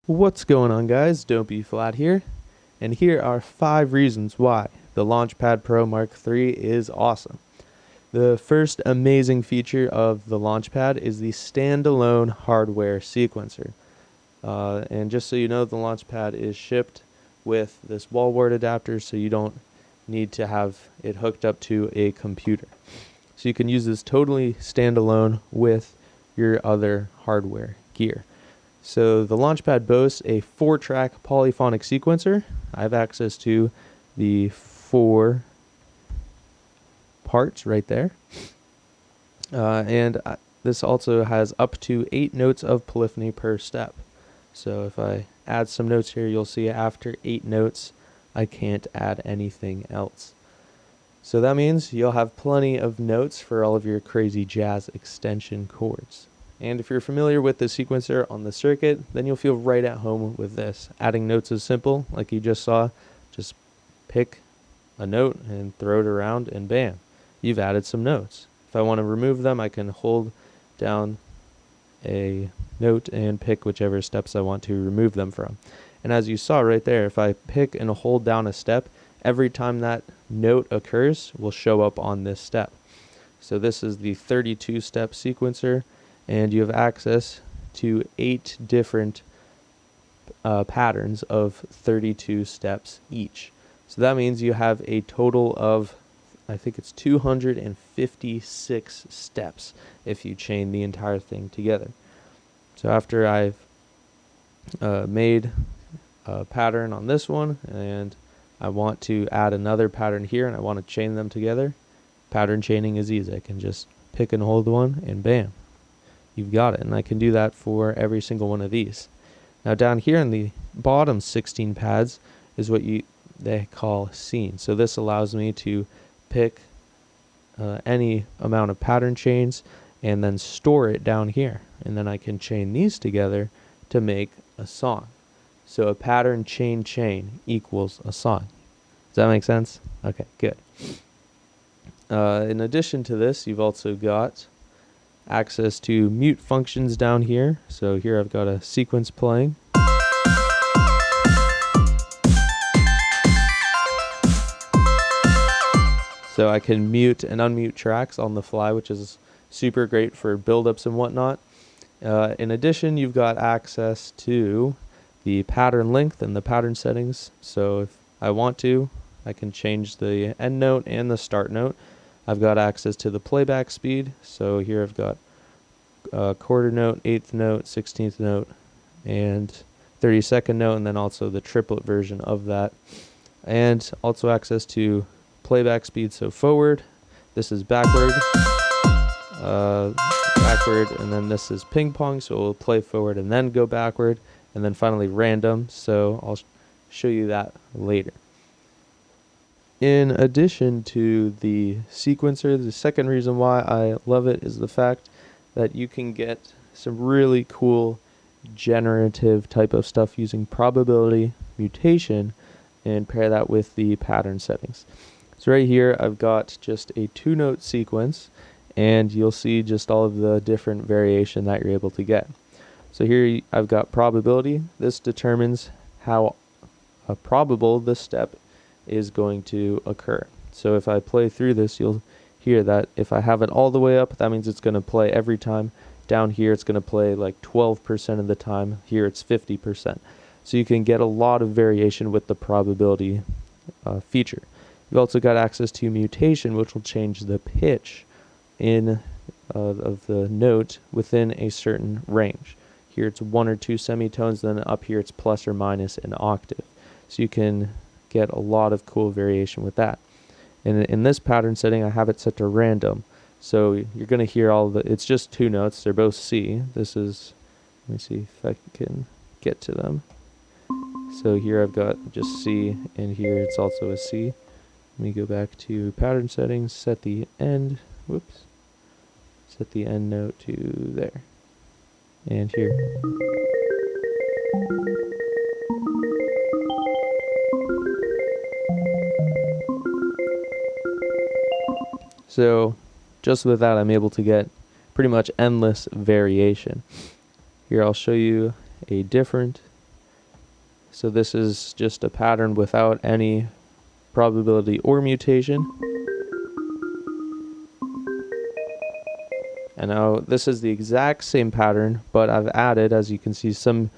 What's going on, guys? Don't Be Flat here, and here are 5 reasons why the Launchpad Pro Mark III is awesome. The first amazing feature of the Launchpad is the standalone hardware sequencer. And just so you know, the Launchpad is shipped with this wall wart adapter, so you don't need to have it hooked up to a computer. So you can use this totally standalone with your other hardware gear. So the Launchpad boasts a 4-track polyphonic sequencer. I have access to the 4 parts right there. This also has up to 8 notes of polyphony per step. So if I add some notes here, you'll see after 8 notes, I can't add anything else. So that means you'll have plenty of notes for all of your crazy jazz extension chords. And if you're familiar with the sequencer on the circuit, then you'll feel right at home with this. Adding notes is simple, like you just saw. Just pick a note and throw it around, and bam, you've added some notes. If I want to remove them, I can hold down a note and pick whichever steps I want to remove them from. And as you saw right there, if I pick and hold down a step, every time that note occurs will show up on this step. So this is the 32-step sequencer, and you have access to 8 different patterns of 32 steps each. So that means you have a total of, I think it's 256 steps if you chain the entire thing together. So after I've made a pattern on this one, and I want to add another pattern here, and I want to chain them together, pattern chaining is easy. I can just pick and hold one, and bam, you've got it. And I can do that for every single one of these. Now down here in the bottom 16 pads is what they call scene. So this allows me to pick any amount of pattern chains and then store it down here, and then I can chain these together to make a song. So a pattern chain equals a song. Does that make sense? Okay, good. In addition to this, you've also got access to mute functions down here. So here I've got a sequence playing. So I can mute and unmute tracks on the fly, which is super great for build-ups and whatnot. In addition, you've got access to the pattern length and the pattern settings. So if I want to, I can change the end note and the start note. I've got access to the playback speed. So here I've got quarter note, 8th note, 16th note, and 32nd note, and then also the triplet version of that. And also access to playback speed, so forward, this is backward, and then this is ping pong, so we'll play forward and then go backward, and then finally random, so I'll show you that later. In addition to the sequencer, the second reason why I love it is the fact that you can get some really cool generative type of stuff using probability, mutation, and pair that with the pattern settings. So right here I've got just a 2-note sequence, and you'll see just all of the different variation that you're able to get. So here I've got probability. This determines how probable this step is going to occur. So if I play through this, you'll hear that if I have it all the way up, that means it's going to play every time. Down here it's going to play like 12% of the time. Here it's 50%. So you can get a lot of variation with the probability feature. You've also got access to mutation, which will change the pitch of the note within a certain range. Here it's 1 or 2 semitones, then up here it's plus or minus an octave. So you can get a lot of cool variation with that. And in this pattern setting, I have it set to random. So you're going to hear it's just 2 notes. They're both C. This is, let me see if I can get to them. So here I've got just C, and here it's also a C. Let me go back to pattern settings, set the end note to there, and here. So just with that, I'm able to get pretty much endless variation. Here I'll show you a different So this is just a pattern without any probability or mutation. And now this is the exact same pattern, but I've added, as you can see, some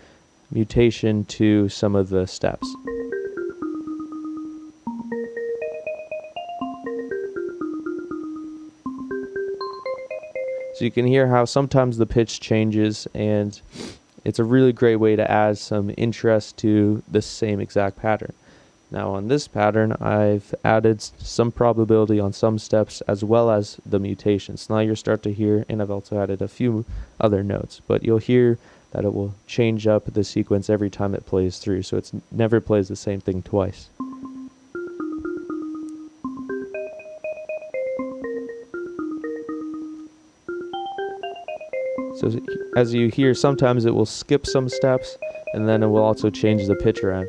mutation to some of the steps. So you can hear how sometimes the pitch changes, and it's a really great way to add some interest to the same exact pattern. Now on this pattern, I've added some probability on some steps as well as the mutations. Now you'll start to hear, and I've also added a few other notes, but you'll hear that it will change up the sequence every time it plays through, so it never plays the same thing twice. So as you hear, sometimes it will skip some steps, and then it will also change the pitch around.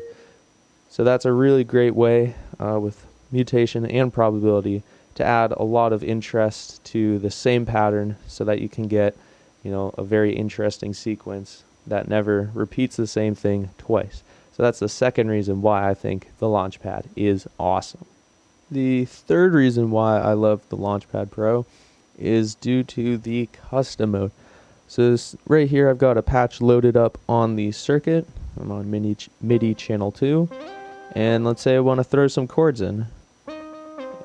So that's a really great way with mutation and probability to add a lot of interest to the same pattern, so that you can get, a very interesting sequence that never repeats the same thing twice. So that's the second reason why I think the Launchpad is awesome. The third reason why I love the Launchpad Pro is due to the custom mode. So this, right here, I've got a patch loaded up on the circuit. I'm on MIDI channel 2. And let's say I want to throw some chords in.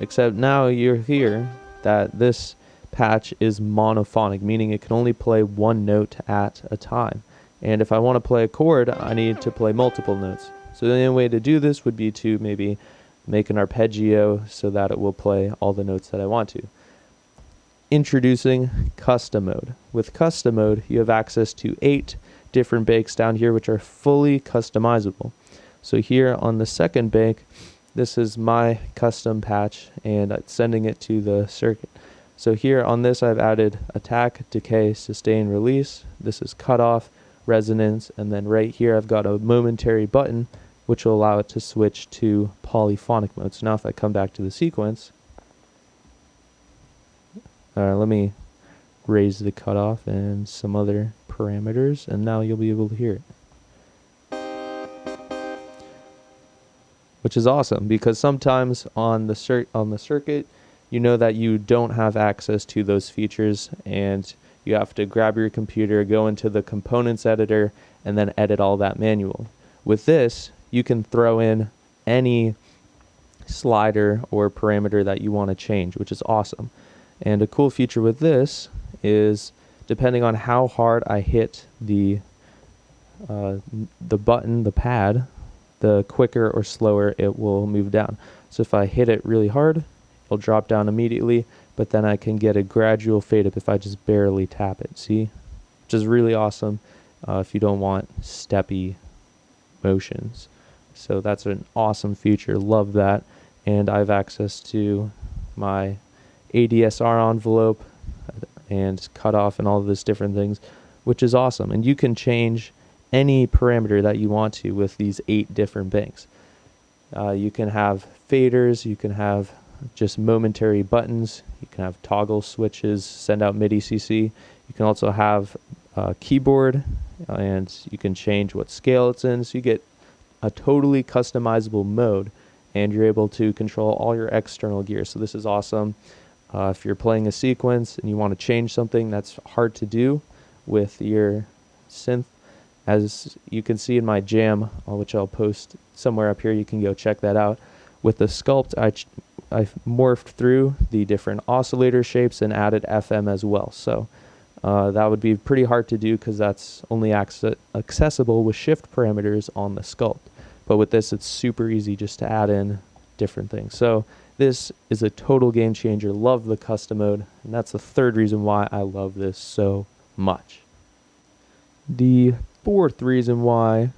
Except now you hear that this patch is monophonic, meaning it can only play one note at a time. And if I want to play a chord, I need to play multiple notes. So the only way to do this would be to maybe make an arpeggio so that it will play all the notes that I want to. Introducing custom mode. With custom mode, you have access to 8 different bakes down here, which are fully customizable. So here on the second bake, this is my custom patch, and it's sending it to the circuit. So here on this, I've added attack, decay, sustain, release. This is cutoff, resonance, and then right here I've got a momentary button which will allow it to switch to polyphonic mode. So now if I come back to the sequence, let me raise the cutoff and some other parameters, and now you'll be able to hear it. Which is awesome, because sometimes on the circuit, you know that you don't have access to those features, and you have to grab your computer, go into the components editor, and then edit all that manual. With this, you can throw in any slider or parameter that you want to change, which is awesome. And a cool feature with this is, depending on how hard I hit the button, the pad, the quicker or slower it will move down. So if I hit it really hard, it'll drop down immediately, but then I can get a gradual fade up if I just barely tap it, see? Which is really awesome if you don't want steppy motions. So that's an awesome feature, love that. And I have access to my ADSR envelope and cutoff and all of these different things, which is awesome. And you can change any parameter that you want to with these 8 different banks. You can have faders, you can have just momentary buttons, you can have toggle switches, send out MIDI CC. You can also have a keyboard, and you can change what scale it's in, so you get a totally customizable mode, and you're able to control all your external gear. So this is awesome. If you're playing a sequence and you want to change something that's hard to do with your synth, as you can see in my jam, which I'll post somewhere up here, you can go check that out. With the sculpt, I morphed through the different oscillator shapes and added FM as well. So that would be pretty hard to do because that's only accessible with shift parameters on the sculpt. But with this, it's super easy just to add in different things. So this is a total game changer. Love the custom mode, and that's the third reason why I love this so much. The fourth reason why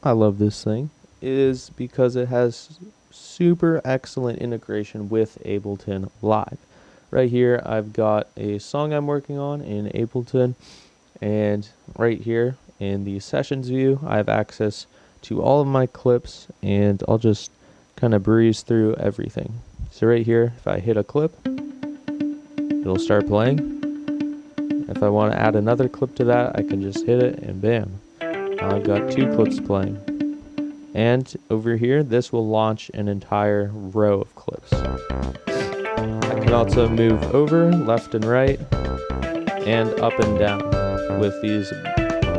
I love this thing is because it has super excellent integration with Ableton Live. Right here, I've got a song I'm working on in Ableton, and right here in the sessions view, I have access to all of my clips, and I'll just kind of breeze through everything. So right here, if I hit a clip, it'll start playing. If I want to add another clip to that, I can just hit it and bam. Now I've got 2 clips playing. And over here, this will launch an entire row of clips. I can also move over left and right and up and down with these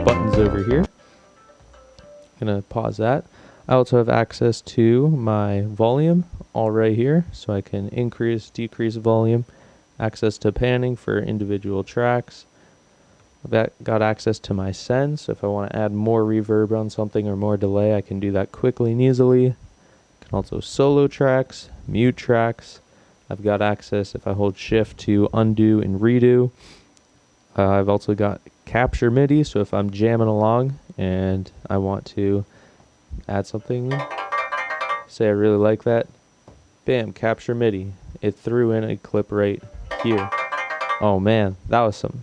buttons over here. I'm gonna pause that. I also have access to my volume all right here, so I can increase, decrease volume, access to panning for individual tracks. I've got access to my send, so if I want to add more reverb on something or more delay, I can do that quickly and easily. I can also solo tracks, mute tracks. I've got access, if I hold shift, to undo and redo. I've also got capture MIDI, so if I'm jamming along and I want to add something, say I really like that, bam, capture MIDI. It threw in a clip right here. Oh man, that was some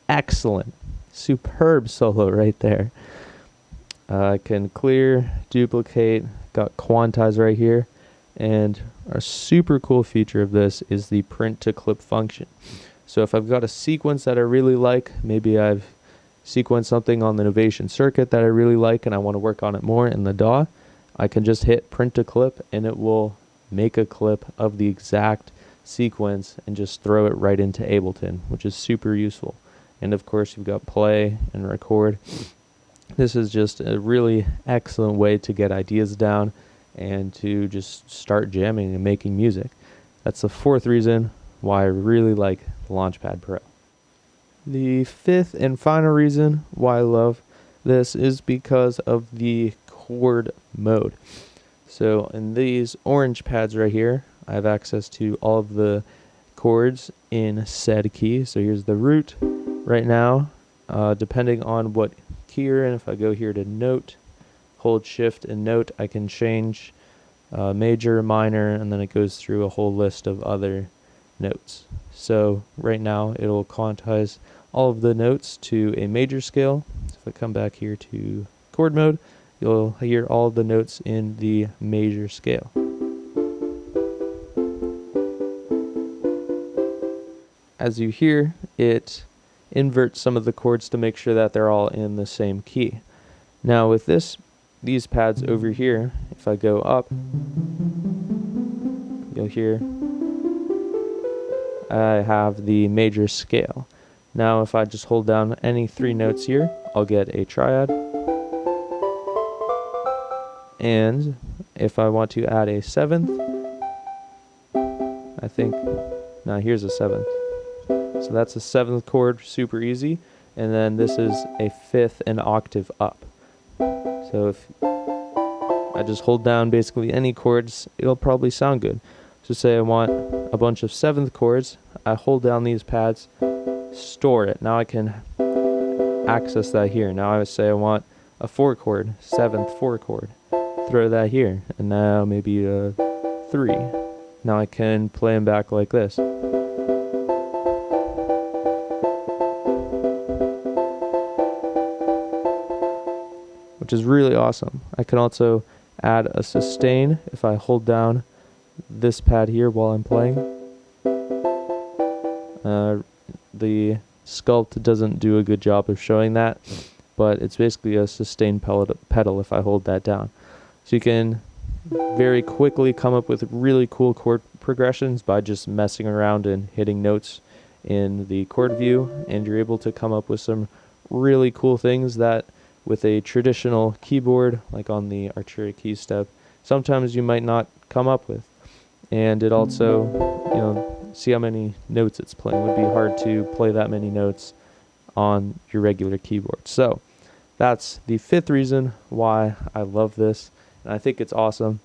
excellent, superb solo right there. I can clear, duplicate, got quantize right here, and a super cool feature of this is the print to clip function. So if I've got a sequence that I really like, maybe I've sequenced something on the Mutation circuit that I really like and I want to work on it more in the DAW, I can just hit print to clip and it will make a clip of the exact sequence and just throw it right into Ableton, which is super useful. And of course you've got play and record. This is just a really excellent way to get ideas down and to just start jamming and making music. That's the fourth reason why I really like the Launchpad Pro. The fifth and final reason why I love this is because of the Chord Mode. So in these orange pads right here, I have access to all of the chords in said key. So here's the root right now, depending on what key you're in. If I go here to note, hold shift and note, I can change major, minor, and then it goes through a whole list of other notes. So right now it'll quantize all of the notes to a major scale. So if I come back here to chord mode, you'll hear all the notes in the major scale. As you hear, it inverts some of the chords to make sure that they're all in the same key. Now with these pads over here, if I go up, you'll hear I have the major scale. Now if I just hold down any three notes here, I'll get a triad. And if I want to add a seventh, I think, now here's a seventh. So that's a seventh chord, super easy. And then this is a fifth and octave up. So if I just hold down basically any chords, it'll probably sound good. So say I want a bunch of seventh chords, I hold down these pads, store it. Now I can access that here. Now I would say I want a 4 chord, seventh 4 chord. Throw that here, and now maybe a 3. Now I can play them back like this. Which is really awesome. I can also add a sustain if I hold down this pad here while I'm playing. The sculpt doesn't do a good job of showing that, but it's basically a sustain pedal if I hold that down. So you can very quickly come up with really cool chord progressions by just messing around and hitting notes in the chord view, and you're able to come up with some really cool things that with a traditional keyboard, like on the Arturia key step, sometimes you might not come up with. And it also, you know, see how many notes it's playing. It would be hard to play that many notes on your regular keyboard. So that's the fifth reason why I love this, and I think it's awesome.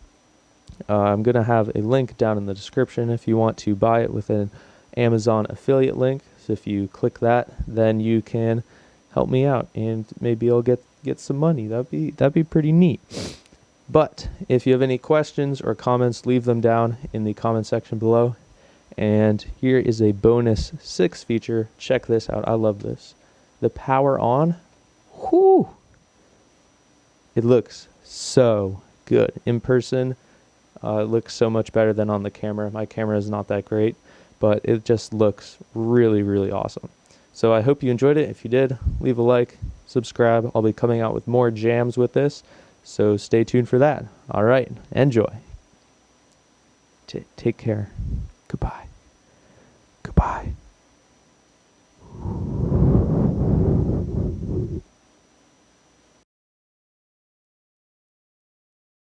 I'm going to have a link down in the description if you want to buy it with an Amazon affiliate link. So if you click that, then you can help me out, and maybe I'll get some money. That'd be pretty neat. But if you have any questions or comments, leave them down in the comment section below. And here is a bonus 6 feature. Check this out. I love this. The power on. Whoo! It looks so good. In person, it looks so much better than on the camera. My camera is not that great, but it just looks really, really awesome. So I hope you enjoyed it. If you did, leave a like, subscribe. I'll be coming out with more jams with this. So stay tuned for that. All right, enjoy. Take care. Goodbye.